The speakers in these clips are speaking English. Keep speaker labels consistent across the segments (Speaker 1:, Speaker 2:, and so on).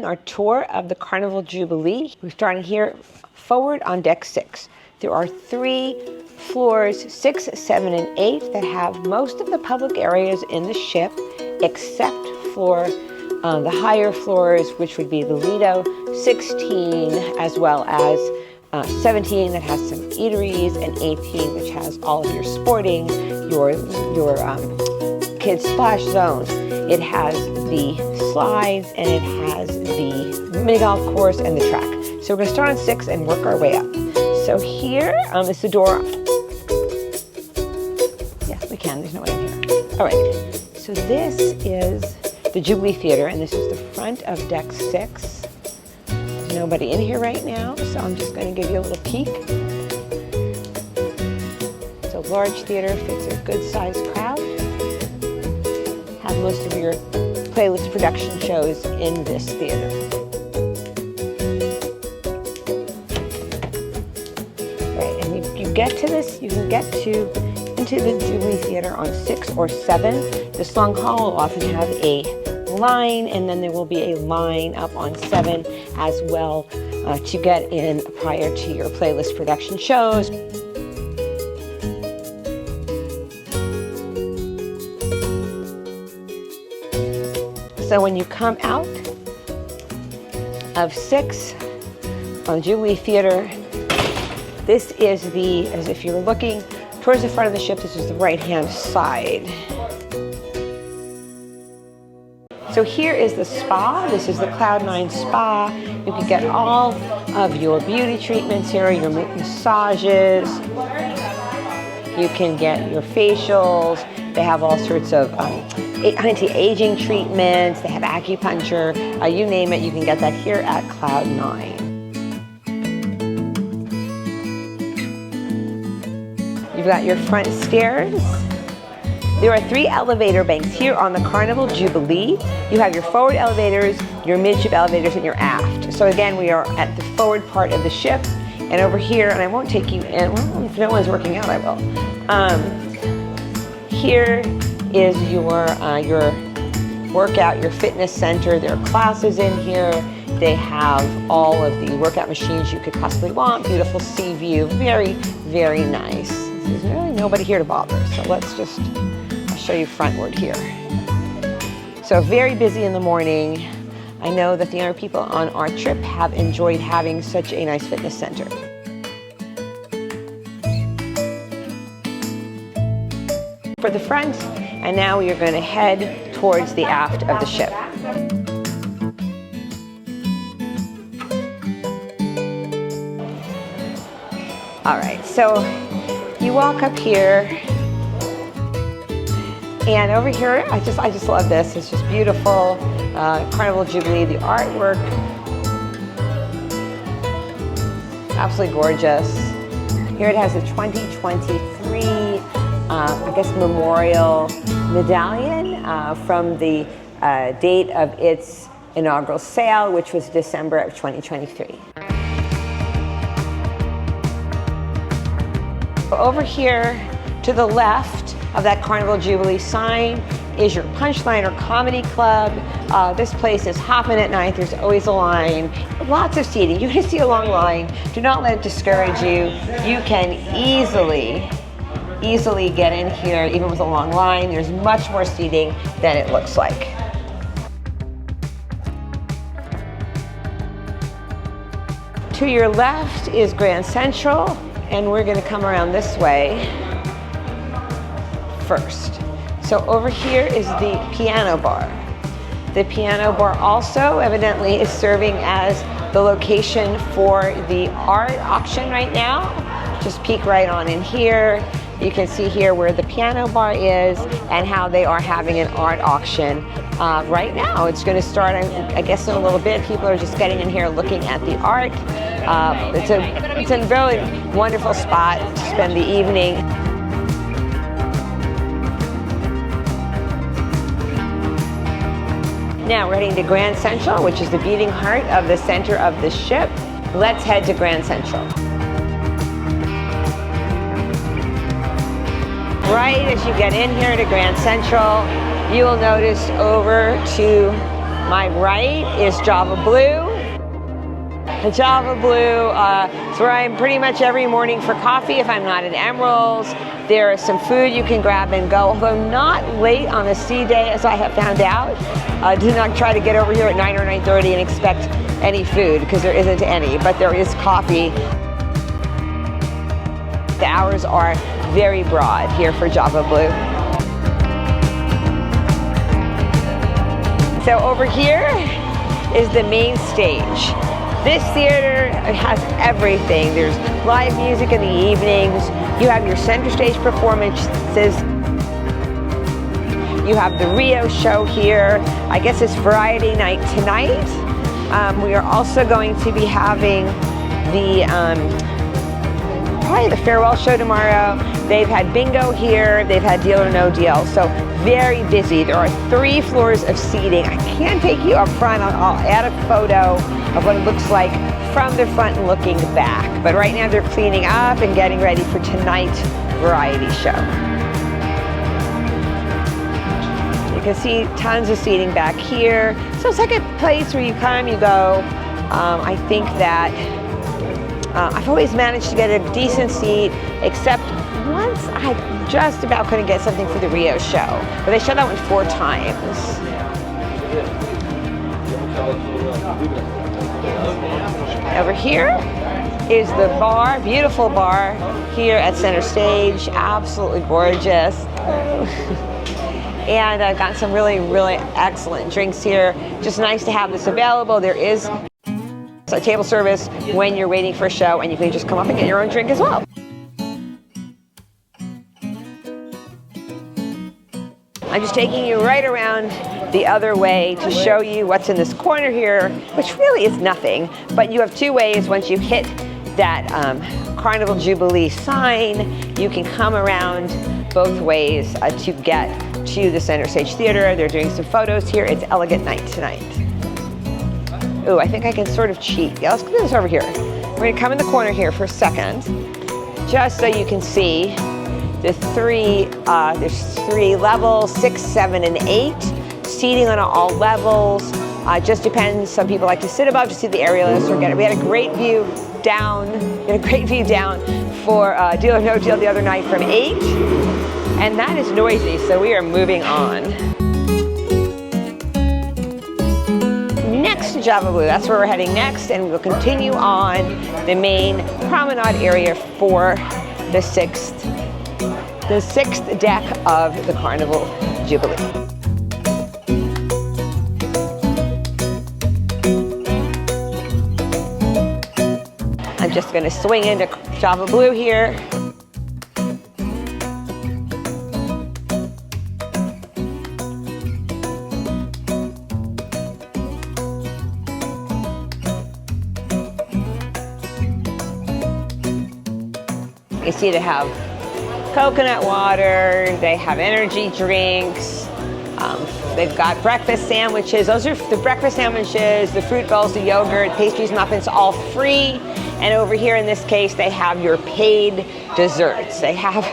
Speaker 1: Our tour of the Carnival Jubilee. We're starting here forward on deck 6. There are 3 floors, 6, 7, and 8 that have most of the public areas in the ship, except for the higher floors, which would be the Lido 16, as well as 17 that has some eateries, and 18 which has all of your sporting, your kids splash zone. It has the slides, and it has the mini golf course and the track. So we're going to start on 6 and work our way up. So here is the door. Yes, we can. There's no one in here. All right. So this is the Jubilee Theater, and this is the front of deck 6. There's nobody in here right now, so I'm just going to give you a little peek. It's a large theater, fits a good-sized crowd. Have most of your playlist production shows in this theater. Right, and you get to this, you can get into the Jubilee Theater on 6 or 7. This long hall will often have a line, and then there will be a line up on 7 as well to get in prior to your playlist production shows. So when you come out of 6 on Jubilee Theater, this is as if you were looking towards the front of the ship, this is the right-hand side. So here is the spa. This is the Cloud9 Spa. You can get all of your beauty treatments here, your massages. You can get your facials. They have all sorts of anti-aging treatments. They have acupuncture. You name it, you can get that here at Cloud9. You've got your front stairs. There are 3 elevator banks here on the Carnival Jubilee. You have your forward elevators, your midship elevators, and your aft. So again, we are at the forward part of the ship. And over here, and I won't take you in, well, if no one's working out, I will. Here is your workout, your fitness center. There are classes in here. They have all of the workout machines you could possibly want. Beautiful sea view, very, very nice. There's really nobody here to bother, so let's just, I'll show you frontward here. So very busy in the morning. I know that the other people on our trip have enjoyed having such a nice fitness center. For the front, and now we are going to head towards the aft of the ship. All right, so you walk up here, and over here, I just love this. It's just beautiful. Carnival Jubilee, the artwork, absolutely gorgeous. Here it has a 2023, I guess, memorial medallion from the date of its inaugural sale, which was December of 2023. Over here to the left of that Carnival Jubilee sign is your Punchliner Comedy Club. This place is hopping at night. There's always a line. Lots of seating. You're going to see a long line. Do not let it discourage you. You can easily get in here, even with a long line. There's much more seating than it looks like. To your left is Grand Central, and we're going to come around this way first. So over here is the piano bar. The piano bar also evidently is serving as the location for the art auction right now. Just peek right on in here. You can see here where the piano bar is and how they are having an art auction right now. It's going to start, I guess, in a little bit. People are just getting in here looking at the art. It's a really wonderful spot to spend the evening. Now we're heading to Grand Central, which is the beating heart of the center of the ship. Let's head to Grand Central. Right as you get in here to Grand Central, you will notice over to My right is Java Blue. The Java Blue is where I'm pretty much every morning for coffee if I'm not at Emeril's. There is some food you can grab and go, although not late on a sea day, as I have found out. Do not try to get over here at 9 or 9:30 and expect any food, because there isn't any, but there is coffee. The hours are very broad here for Java Blue. So over here is the main stage. This theater has everything. There's live music in the evenings. You have your center stage performances. You have the Rio show here. I guess it's Friday night tonight. We are also going to be having the probably the farewell show tomorrow. They've had bingo here. They've had Deal or No Deal. So very busy. There are 3 floors of seating. I can't take you up front. I'll add a photo of what it looks like from the front and looking back. But right now they're cleaning up and getting ready for tonight's variety show. You can see tons of seating back here. So it's like a place where you come, you go. I think that I've always managed to get a decent seat, except once I just about couldn't get something for the Rio show. But they showed that one 4 times. Over here is the bar, beautiful bar here at center stage, absolutely gorgeous. And I've got some really, really excellent drinks here. Just nice to have this available. There is a table service when you're waiting for a show, and you can just come up and get your own drink as well. I'm just taking you right around the other way to show you what's in this corner here, which really is nothing, but you have 2 ways. Once you hit that Carnival Jubilee sign, you can come around both ways to get to the center stage theater. They're doing some photos here. It's elegant night tonight. Ooh, I think I can sort of cheat. Yeah, let's do this over here. We're gonna come in the corner here for a second, just so you can see the 3, there's 3 levels, 6, 7, and 8. Seating on all levels. Just depends. Some people like to sit above to see the aerialists or get it. We had a great view down. For Deal or No Deal the other night from 8. And that is noisy, so we are moving on. Next to Java Blue, that's where we're heading next, and we'll continue on the main promenade area for the 6th deck of the Carnival Jubilee. I'm just going to swing into Java Blue here. You see they have coconut water, they have energy drinks, they've got breakfast sandwiches. Those are the breakfast sandwiches, the fruit bowls, the yogurt, pastries, muffins, all free. And over here in this case, they have your paid desserts. They have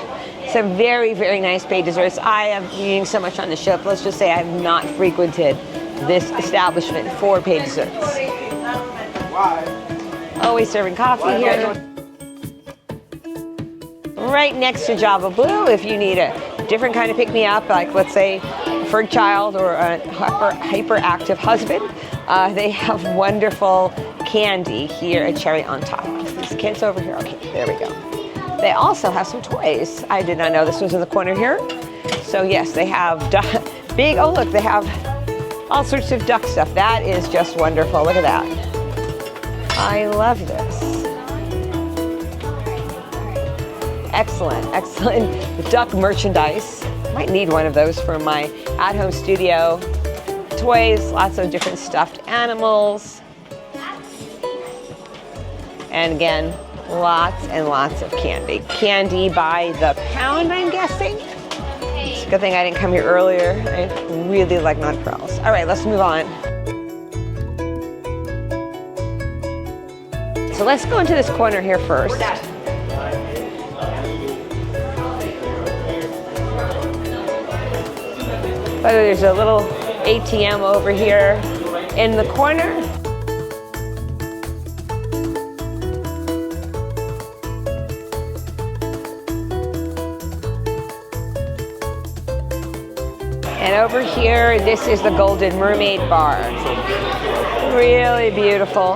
Speaker 1: some very, very nice paid desserts. I am eating so much on the ship. Let's just say I have not frequented this establishment for paid desserts. Always serving coffee here. Right next to Java Blue, if you need a different kind of pick-me-up, like let's say for a child or a hyperactive husband, they have wonderful candy here at Cherry on Top. These kids over here, okay, there we go. They also have some toys. I did not know this was in the corner here. So yes, they have big, oh look, they have all sorts of duck stuff. That is just wonderful, look at that. I love this. Excellent, excellent duck merchandise. Might need one of those for my at-home studio. Toys, lots of different stuffed animals. And again, lots and lots of candy. Candy by the pound, I'm guessing. It's a good thing I didn't come here earlier. I really like nonpareils. All right, let's move on. So let's go into this corner here first. There's a little ATM over here. In the corner, and over here, this is the Golden Mermaid bar. Really beautiful.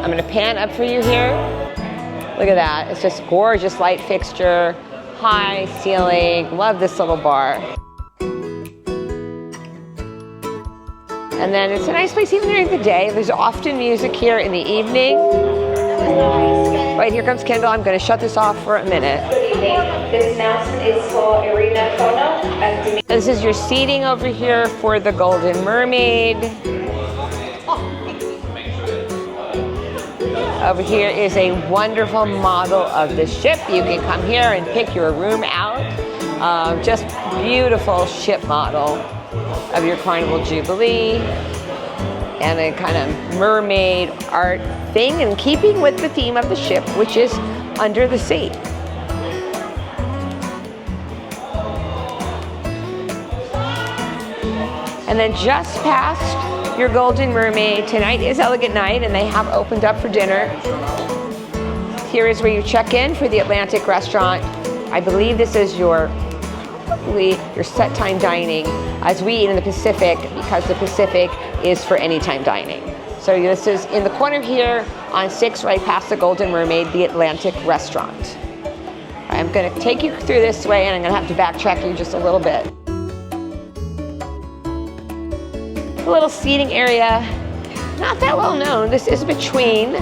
Speaker 1: I'm gonna pan up for you here. Look at that, it's just gorgeous light fixture, high ceiling, love this little bar. And then it's a nice place even during the day. There's often music here in the evening. Right, here comes Kendall. I'm gonna shut this off for a minute.
Speaker 2: This announcement is for Arena Phono.
Speaker 1: This is your seating over here for the Golden Mermaid. Over here is a wonderful model of the ship. You can come here and pick your room out. Just beautiful ship model of your Carnival Jubilee. And a kind of mermaid art thing in keeping with the theme of the ship, which is under the sea. And then just past your Golden Mermaid, tonight is Elegant Night and they have opened up for dinner. Here is where you check in for the Atlantic restaurant. I believe this is your set time dining, as we eat in the Pacific, because the Pacific is for anytime dining. So this is in the corner here on 6, right past the Golden Mermaid, the Atlantic restaurant. I'm gonna take you through this way and I'm gonna have to backtrack you just a little bit. A little seating area, not that well known. This is between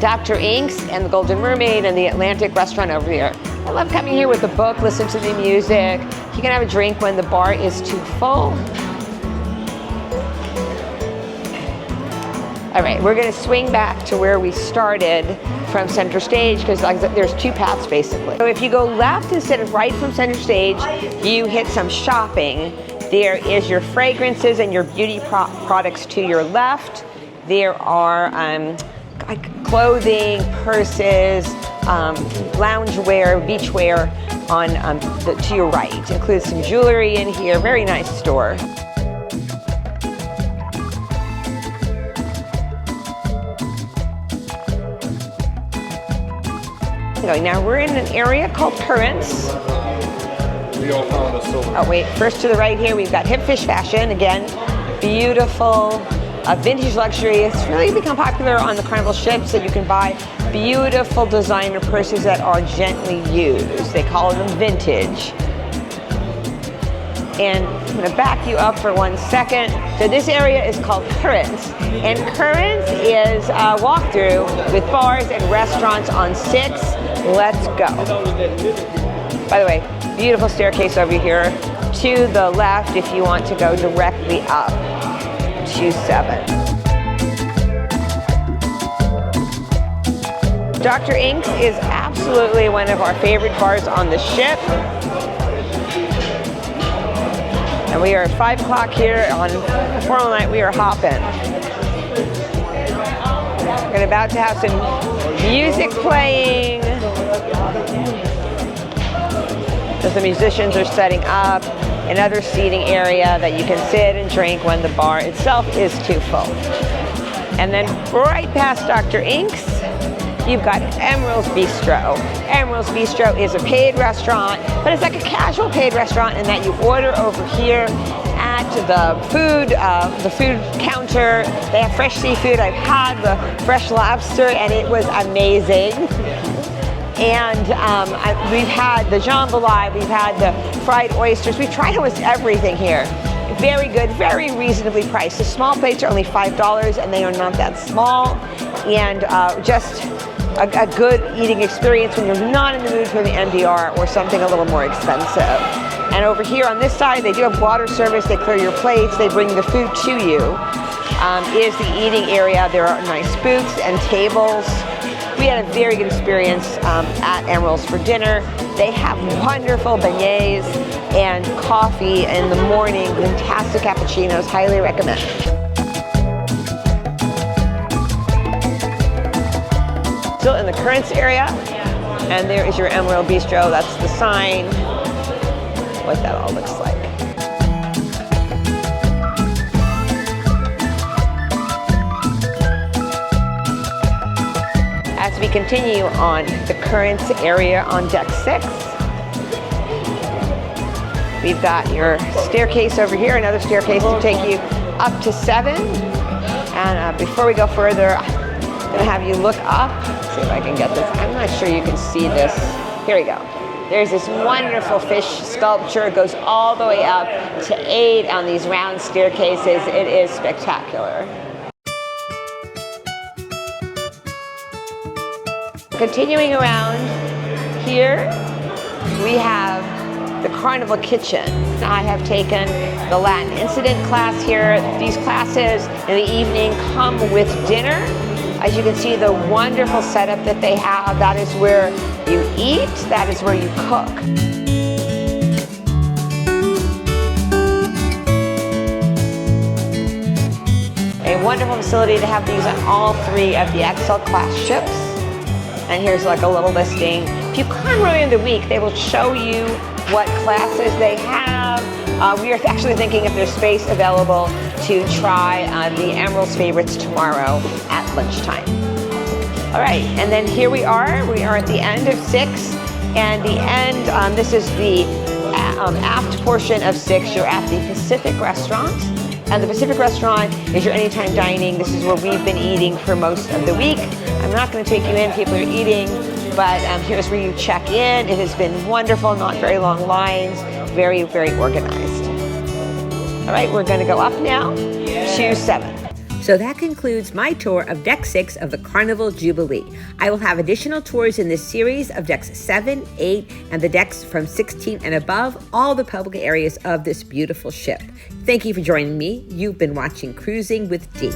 Speaker 1: Dr. Inks and the Golden Mermaid and the Atlantic restaurant over here. I love coming here with a book, listen to the music. You can have a drink when the bar is too full. All right, we're gonna swing back to where we started from center stage, because there's two paths basically. So if you go left instead of right from center stage, you hit some shopping. There is your fragrances and your beauty products to your left. There are clothing, purses, loungewear, beachwear on to your right. Includes some jewelry in here. Very nice store. Now we're in an area called Currents. Oh wait, first to the right here we've got Hip Fish Fashion. Again, beautiful vintage luxury. It's really become popular on the Carnival ships that you can buy beautiful designer purses that are gently used. They call them vintage. And I'm going to back you up for 1 second. So this area is called Currents. And Currents is a walkthrough with bars and restaurants on 6. Let's go. By the way, beautiful staircase over here to the left if you want to go directly up to 7. Dr. Inks is absolutely one of our favorite bars on the ship. And we are at 5 o'clock here on Coral Night. We are hopping. We're about to have some music playing. So the musicians are setting up another seating area that you can sit and drink when the bar itself is too full. And then right past Dr. Inks, you've got Emeril's Bistro. Emeril's Bistro is a paid restaurant, but it's like a casual paid restaurant in that you order over here at the food counter. They have fresh seafood. I've had the fresh lobster and it was amazing. And we've had the jambalaya, we've had the fried oysters. We've tried almost everything here. Very good, very reasonably priced. The small plates are only $5 and they are not that small. And just a good eating experience when you're not in the mood for the MDR or something a little more expensive. And over here on this side, they do have water service. They clear your plates. They bring the food to you. Is the eating area. There are nice booths and tables. We had a very good experience at Emeril's for dinner. They have wonderful beignets and coffee in the morning. Fantastic cappuccinos. Highly recommend. Still in the Currents area, and there is your Emeril Bistro. That's the sign, what that all looks like. continue on the current area on deck 6. We've got your staircase over here, another staircase to take you up to 7. And before we go further, I'm gonna have you look up. See if I can get this. I'm not sure you can see this. Here we go. There's this wonderful fish sculpture. It goes all the way up to 8 on these round staircases. It is spectacular. Continuing around here, we have the Carnival Kitchen. I have taken the Latin incident class here. These classes in the evening come with dinner. As you can see, the wonderful setup that they have, that is where you eat, that is where you cook. A wonderful facility to have these on all 3 of the XL class ships. And here's like a little listing. If you come early in the week, they will show you what classes they have. We are actually thinking if there's space available to try the Emeril's favorites tomorrow at lunchtime. All right, and then here we are at the end of 6, and the end, this is the aft portion of 6. You're at the Pacific Restaurant, and the Pacific Restaurant is your anytime dining. This is where we've been eating for most of the week. I'm not going to take you in, people are eating, but here's where you check in. It has been wonderful, not very long lines, very, very organized. All right, we're going to go up now to 7. So that concludes my tour of Deck 6 of the Carnival Jubilee. I will have additional tours in this series of Decks 7, 8, and the decks from 16 and above, all the public areas of this beautiful ship. Thank you for joining me. You've been watching Cruising with Dee.